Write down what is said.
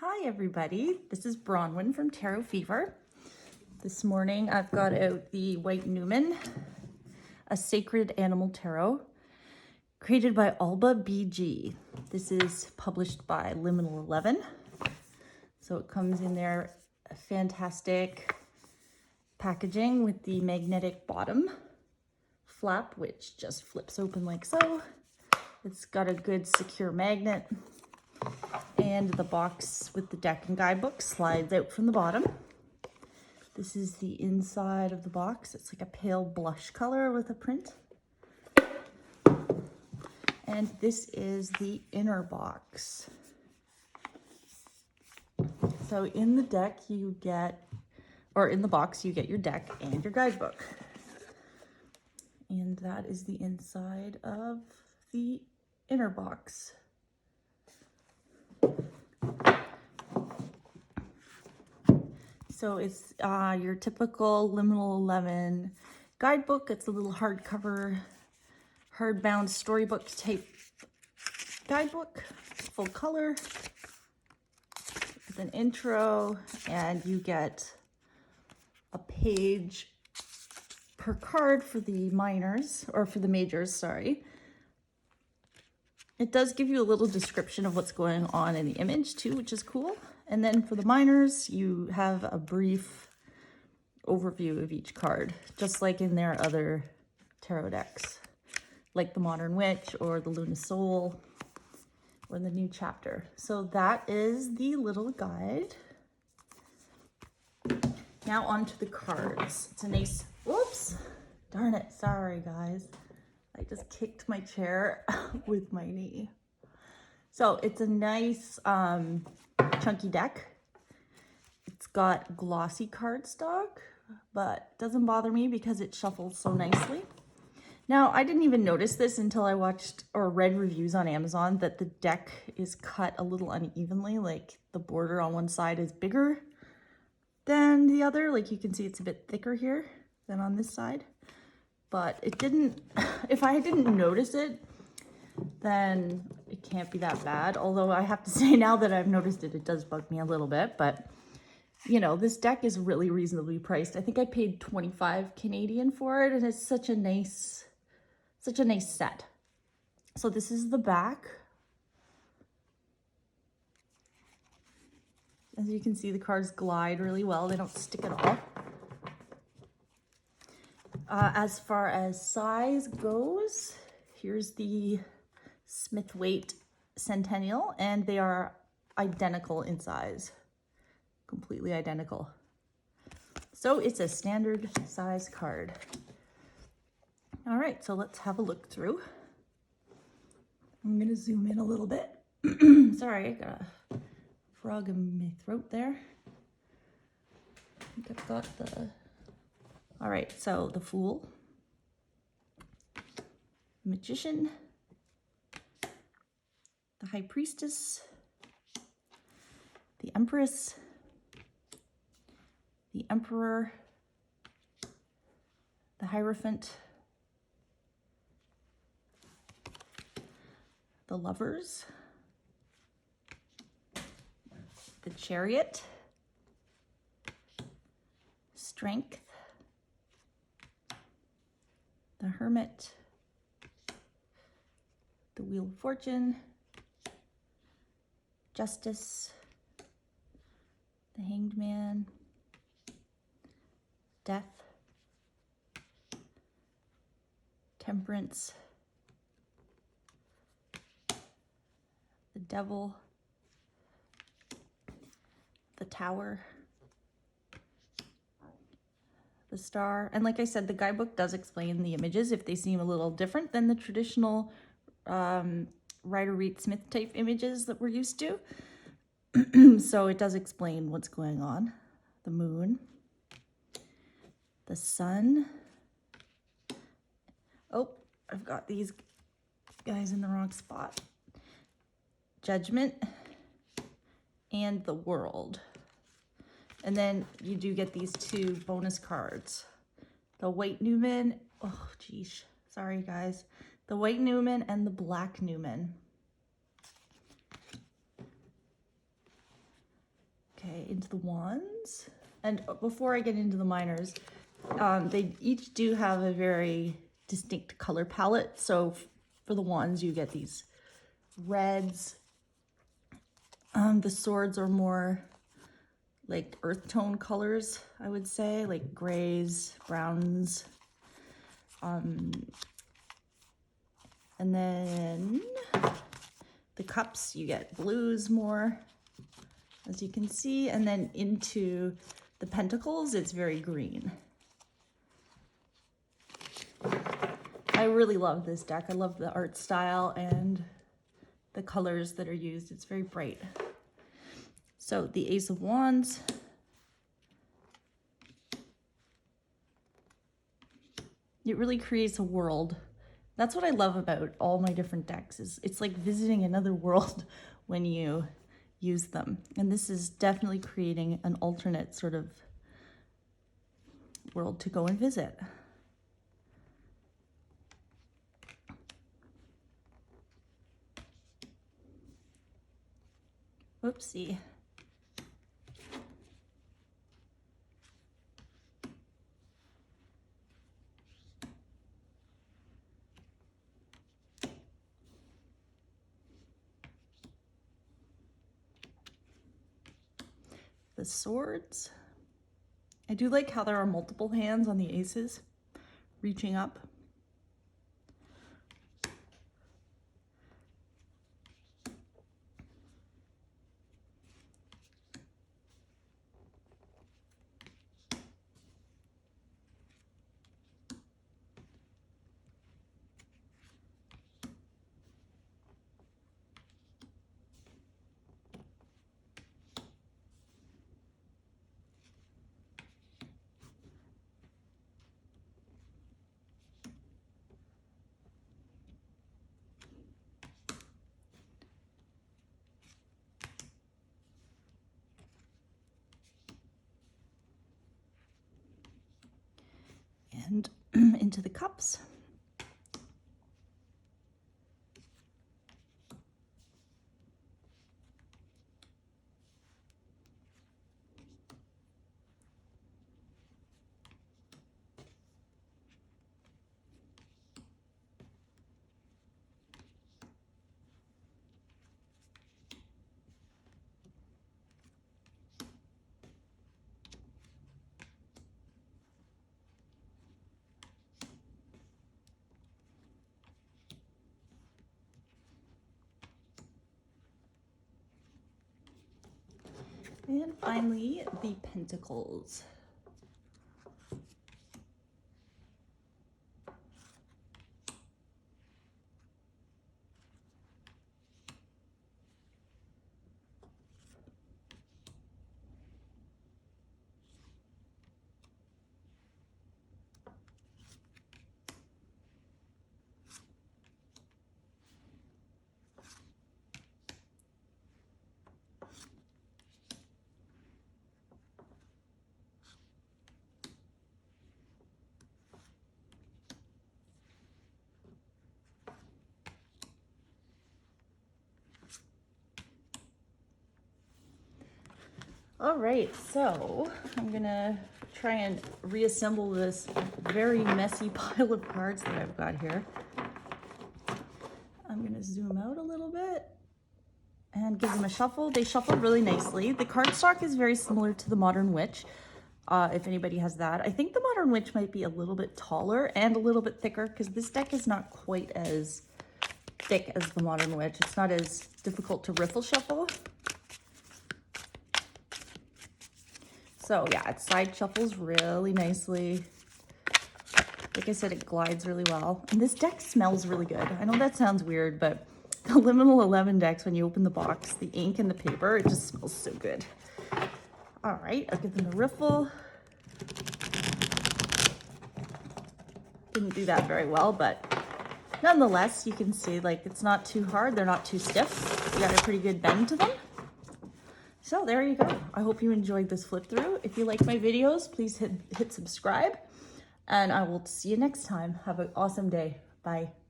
Hi everybody, this is Bronwyn from Tarot Fever. This morning I've got out the White Numen, a sacred animal tarot, created by Alba BG. This is published by Liminal 11. So it comes in their fantastic packaging with the magnetic bottom flap, which just flips open like so. It's got a good secure magnet. And the box with the deck and guidebook slides out from the bottom. This is the inside of the box. It's like a pale blush color with a print. And this is the inner box. So in the deck you get, or in the box you get your deck and your guidebook. And that is the inside of the inner box. So it's your typical Liminal 11 guidebook. It's a little hardcover, hardbound storybook type guidebook, full color, with an intro, and you get a page per card for the minors, or for the majors, sorry. It does give you a little description of what's going on in the image too, which is cool. And then for the minors, you have a brief overview of each card, just like in their other tarot decks, like the Modern Witch or the Luna Soul or the New Chapter. So that is the little guide. Now onto the cards. It's a nice, whoops, darn it, sorry guys. I just kicked my chair with my knee. So it's a nice chunky deck. It's got glossy cardstock, but doesn't bother me because it shuffles so nicely. Now, I didn't even notice this until I watched or read reviews on Amazon that the deck is cut a little unevenly, like the border on one side is bigger than the other. Like you can see it's a bit thicker here than on this side. But it didn't, if I didn't notice it, then it can't be that bad. Although I have to say now that I've noticed it, it does bug me a little bit. But, you know, this deck is really reasonably priced. I think I paid 25 Canadian for it, and it's such a nice set. So this is the back. As you can see, the cards glide really well. They don't stick at all. As far as size goes, here's the Smith-Waite Centennial, and they are identical in size, completely identical. So it's a standard size card. All right, so let's have a look through. I'm gonna zoom in a little bit. Sorry, I got a frog in my throat there. I think I've got the... All right, so the Fool, Magician, the High Priestess, the Empress, the Emperor, the Hierophant, the Lovers, the Chariot, Strength, the Hermit, the Wheel of Fortune, Justice, the Hanged Man, Death, Temperance, the Devil, the Tower, the Star. And like I said, the guidebook does explain the images if they seem a little different than the traditional Rider-Waite-Smith type images that we're used to. So it does explain what's going on. The Moon, the Sun. Oh, I've got these guys in the wrong spot. Judgment and the World. And then you do get these two bonus cards. The White Numen, oh geez, sorry guys. The White Numen and the Black Numen. Okay, into the wands. And before I get into the minors, they each do have a very distinct color palette. So for the wands, you get these reds. The swords are more like earth tone colors, I would say, like grays, browns. And then the cups, you get blues more, as you can see. And then into the pentacles, it's very green. I really love this deck. I love the art style and the colors that are used. It's very bright. So the Ace of Wands. It really creates a world. That's what I love about all my different decks, is it's like visiting another world when you use them. And this is definitely creating an alternate sort of world to go and visit. Whoopsie. The swords. I do like how there are multiple hands on the aces reaching up. And into the cups. And finally, the pentacles. All right, so I'm gonna try and reassemble this very messy pile of cards that I've got here. I'm gonna zoom out a little bit and give them a shuffle. They shuffle really nicely. The cardstock is very similar to the Modern Witch, if anybody has that. I think the Modern Witch might be a little bit taller and a little bit thicker, because this deck is not quite as thick as the Modern Witch. It's not as difficult to riffle shuffle. So yeah, it side shuffles really nicely. Like I said, it glides really well. And this deck smells really good. I know that sounds weird, but the Liminal 11 decks, when you open the box, the ink and the paper, it just smells so good. All right, I'll give them a riffle. Didn't do that very well, but nonetheless, you can see like it's not too hard. They're not too stiff. You got a pretty good bend to them. So there you go. I hope you enjoyed this flip through. If you like my videos, please hit subscribe, and I will see you next time. Have an awesome day. Bye.